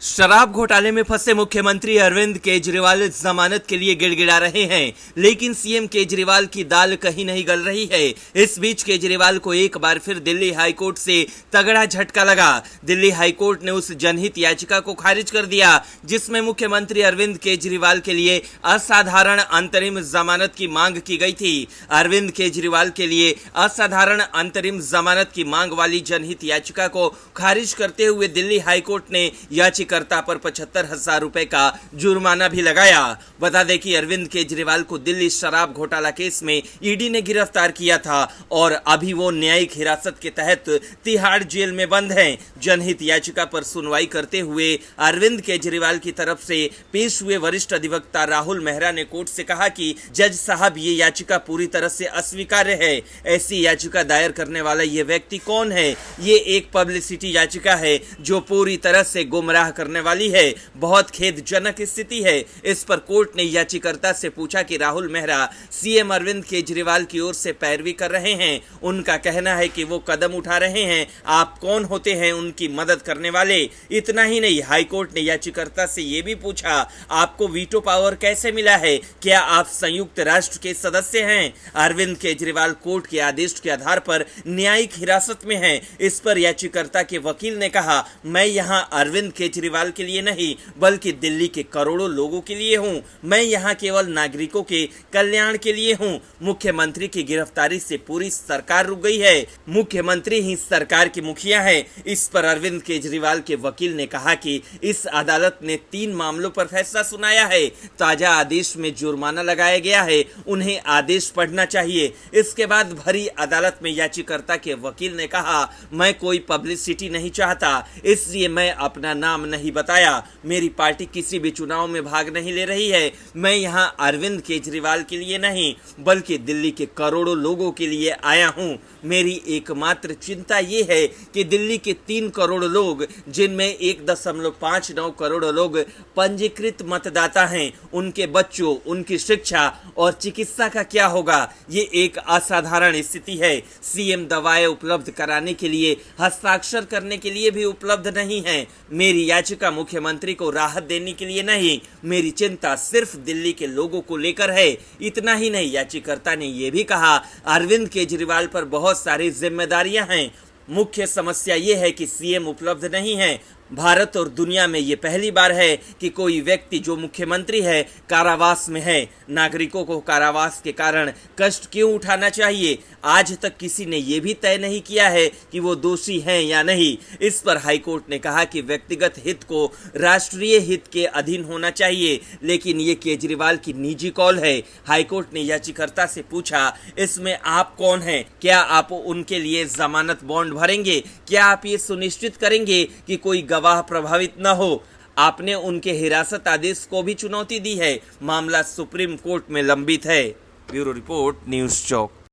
शराब घोटाले में फंसे मुख्यमंत्री अरविंद केजरीवाल जमानत के लिए गिड़गिड़ा रहे हैं, लेकिन सीएम केजरीवाल की दाल कहीं नहीं गल रही है। इस बीच केजरीवाल को एक बार फिर दिल्ली हाईकोर्ट से तगड़ा झटका लगा। दिल्ली हाईकोर्ट ने उस जनहित याचिका को खारिज कर दिया जिसमें मुख्यमंत्री अरविंद केजरीवाल के लिए असाधारण अंतरिम जमानत की मांग की गई थी। अरविंद केजरीवाल के लिए असाधारण अंतरिम जमानत की मांग वाली जनहित याचिका को खारिज करते हुए दिल्ली हाईकोर्ट ने याचिकाकर्ता पर 75,000 रुपए का जुर्माना भी लगाया। बता दें कि अरविंद केजरीवाल को दिल्ली शराब घोटाला केस में ईडी ने गिरफ्तार किया था और अभी वो न्यायिक हिरासत के तहत तिहाड़ जेल में बंद हैं। जनहित याचिका पर सुनवाई करते हुए अरविंद केजरीवाल की तरफ से पेश हुए वरिष्ठ अधिवक्ता राहुल मेहरा ने कोर्ट से कहा कि जज साहब, ये याचिका पूरी तरह से अस्वीकार्य है। ऐसी याचिका दायर करने वाला ये व्यक्ति कौन है? ये एक पब्लिसिटी याचिका है जो पूरी तरह से गुमराह करने वाली है। बहुत खेदजनक स्थिति है। इस पर कोर्ट ने याचिकाकर्ता से पूछा कि राहुल मेहरा सीएम अरविंद केजरीवाल की ओर से पैरवी कर रहे हैं। उनका कहना है कि वो कदम उठा रहे हैं। आप कौन होते हैं उनकी मदद करने वाले? इतना ही नहीं, हाईकोर्ट ने याचिकाकर्ता से यह भी पूछा, आपको वीटो पावर कैसे मिला है? क्या आप संयुक्त राष्ट्र के सदस्य हैं? अरविंद केजरीवाल कोर्ट के आदेश के आधार पर न्यायिक हिरासत में हैं। इस पर याचिकाकर्ता के वकील ने कहा, मैं यहां अरविंद केजरीवाल के लिए नहीं बल्कि दिल्ली के करोड़ों लोगों के लिए हूं। मैं यहां केवल नागरिकों के कल्याण के लिए हूं। मुख्यमंत्री की गिरफ्तारी से पूरी सरकार रुक गई है। मुख्यमंत्री ही सरकार के मुखिया हैं। इस पर अरविंद केजरीवाल के वकील ने कहा कि इस अदालत ने 3 मामलों पर फैसला सुनाया है। ताजा आदेश में जुर्माना लगाया गया है, उन्हें आदेश पढ़ना चाहिए। इसके बाद भरी अदालत में याचिकाकर्ता के वकील ने कहा, मैं कोई पब्लिसिटी नहीं चाहता, इसलिए मैं अपना नाम नहीं बताया। मेरी पार्टी किसी भी चुनाव में भाग नहीं ले रही है। मैं यहां अरविंद केजरीवाल के लिए नहीं बल्कि दिल्ली के करोड़ों लोगों के लिए आया हूं। मेरी एकमात्र चिंता ये है कि दिल्ली के 3 करोड़ लोग, जिनमें 1.59 करोड़ लोग पंजीकृत मतदाता हैं, उनके बच्चों, उनकी शिक्षा और चिकित्सा का क्या होगा? ये एक असाधारण स्थिति है। सीएम दवाएं उपलब्ध कराने के लिए, हस्ताक्षर करने के लिए भी उपलब्ध नहीं है। मेरी याचिका मुख्यमंत्री को राहत देने के लिए नहीं, मेरी चिंता सिर्फ दिल्ली के लोगों को लेकर है। इतना ही नहीं, याचिकाकर्ता ने यह भी कहा, अरविंद केजरीवाल पर बहुत सारी जिम्मेदारियां हैं। मुख्य समस्या ये है कि सीएम उपलब्ध नहीं है। भारत और दुनिया में ये पहली बार है कि कोई व्यक्ति जो मुख्यमंत्री है कारावास में है। नागरिकों को कारावास के कारण कष्ट क्यों उठाना चाहिए? आज तक किसी ने यह भी तय नहीं किया है कि वो दोषी हैं या नहीं। इस पर हाईकोर्ट ने कहा कि व्यक्तिगत हित को राष्ट्रीय हित के अधीन होना चाहिए, लेकिन ये केजरीवाल की निजी कॉल है। हाईकोर्ट ने याचिकाकर्ता से पूछा, इसमें आप कौन हैं? क्या आप उनके लिए जमानत बॉन्ड भरेंगे? क्या आप ये सुनिश्चित करेंगे कि कोई गवाह प्रभावित न हो? आपने उनके हिरासत आदेश को भी चुनौती दी है। मामला सुप्रीम कोर्ट में लंबित है। ब्यूरो रिपोर्ट, न्यूज़ चौक।